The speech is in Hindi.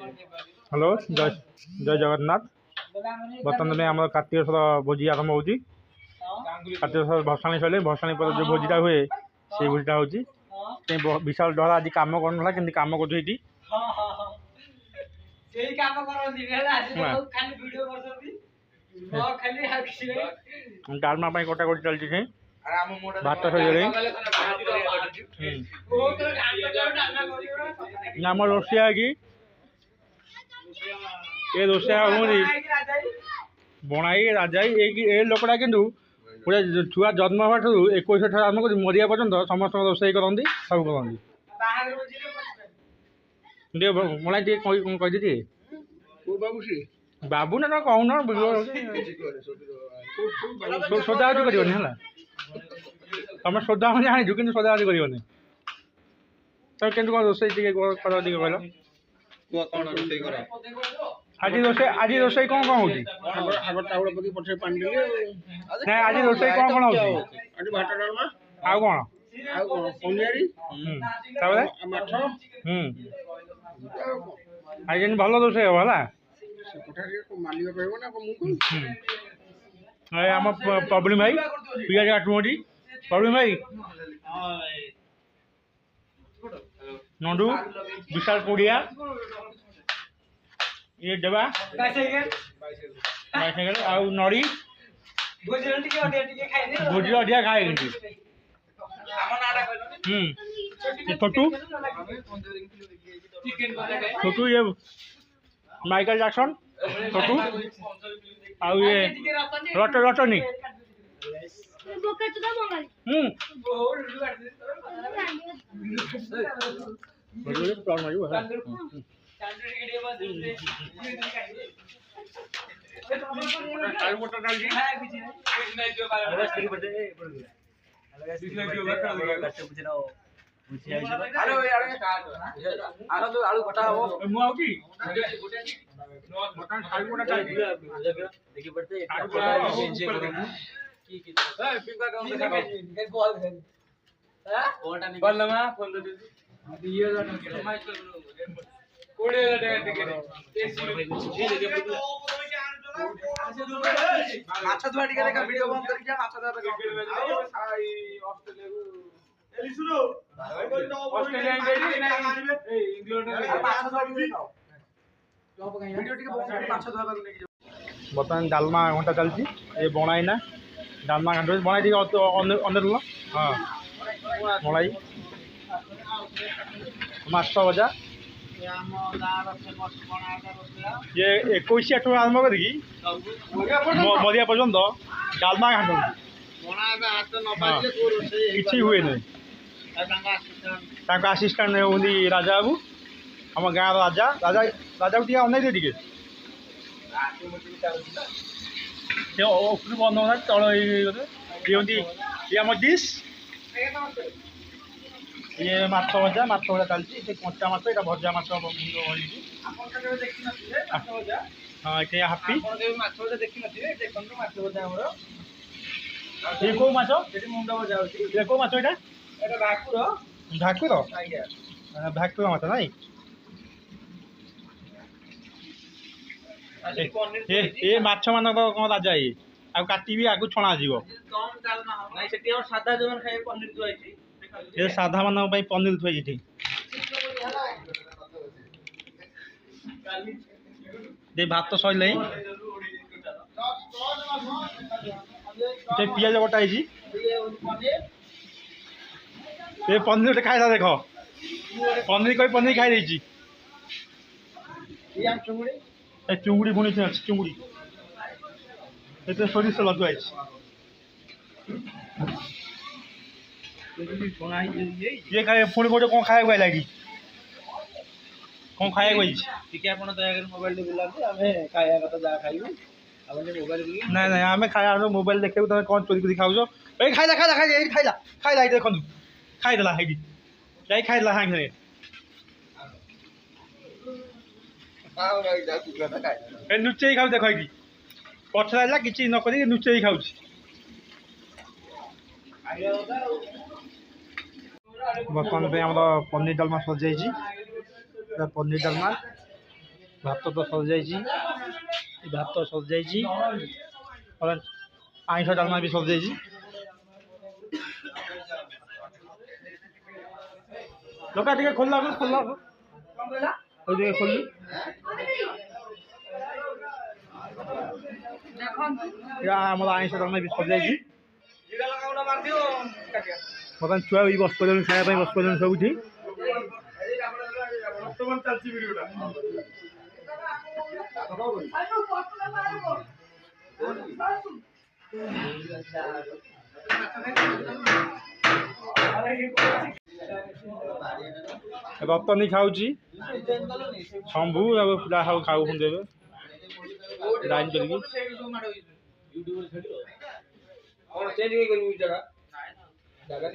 हेलो जय जय जगन्नाथ। बर्तमान आम कार्तिकेश्वर भोजी आरंभ हो कार्तिकेश्वर भसाणी सर भसाणी पर जो भोजीटा हुए से भोजीटा हो विशाल डरा आज कम कर कम कर डालमा कटाकटी चलती भात सर आम रोषिया कि ये रोषिया बणाई राजाई ये लोकटा कि पूरा छुआ जन्म हवा ठार 21 ठार आरम्भ कर मरिया पर्यंत समस्त रोषे करती सब करती बणाई कही बाबू ना तो कहून सोदावती करनी है तुम सोदावती जाणु कि सोदावती करनी तो के रोषे कहल आज रोषे कौन कौन होती आज रोषे कौन कौन होती आउ कौन आज भल रोषे हम है आम प्रॉब्लम भाई पियाज काटुटी प्रॉब्लम भाई नंदू विशाल कोड़िया ये डबा आउ नड़ी भोजी अधिका खाए छोटू छोटू ये माइकल जैक्सन छोटू आउ ये रटनी बर्तमान डालमा घंटा चलती ये बणाई ना डालमा घंटा बणाई अंदर हाँ बणाई माछ भजा ये 21 टका आरम्भ करी मरिया पर्यंत डालमा घाट कि हुए आसीस्टाट होती राजा बाबू आम गाँव राजा राजा राजा को अनै टे बंद होना तल ये आम डिश ये माछ भजा चलती कंचा माछ ये भजा माछ हाँ ये हापी ये कौ माछ मुंड भजा ये कौ माछ ये भाकुर भाकुर भाकुर माछ ना ये माछ मान कौन राजा ये आ काटी आगु छणा सादा जो पनीर ये साधा मान पनीर थी ये भात सर पियाज कटा ये पनीर खाई देख पनीर कोई पनीर खाई चुंगुड़ी पुणी चुंगुड़ी ये सोरिष लगे ये खाए पुणी गोटे कौन खाया लगी कौन खाया मोबाइल खाया ना ना आम खाया मोबाइल देखे तुम कौन चोरी कर खाऊ खाइला खाइला खाइला खाइला खाइला देखु खाईदेला है खाईदेला सागे नुचे खाऊ देख पछला कि नक नुचे खाऊ बर्तमान आम पनीर डालमा सजाई पनीर डालमा ଭାତ ତ ସରିଯାଇଛି, ଭାତ ସରିଯାଇଛି, ଆଇଁଷ ଡାଲମା ବି ସରିଯାଇଛି। ଲୋକ ଟିକେ ଖୋଲିଲା ଟିକେ ଖୋଲିଲୁ। ଆମର ଆଇଁଷ ଡାଲମା ବି ସରିଯାଇଛି। ବର୍ତ୍ତମାନ ଛୁଆ ବି ବସି ପଡ଼ିଲେଣି, ଖାଇବା ପାଇଁ ବସି ପଡ଼ିଲେଣି ସବୁଠି। ରତନୀ ଖାଉଛି, ଶମ୍ଭୁ ଆଉ ପିଲା ସବୁ ଖାଉଛନ୍ତି ଏବେ ଲାଇନ୍ କରିକି। ଜାଗା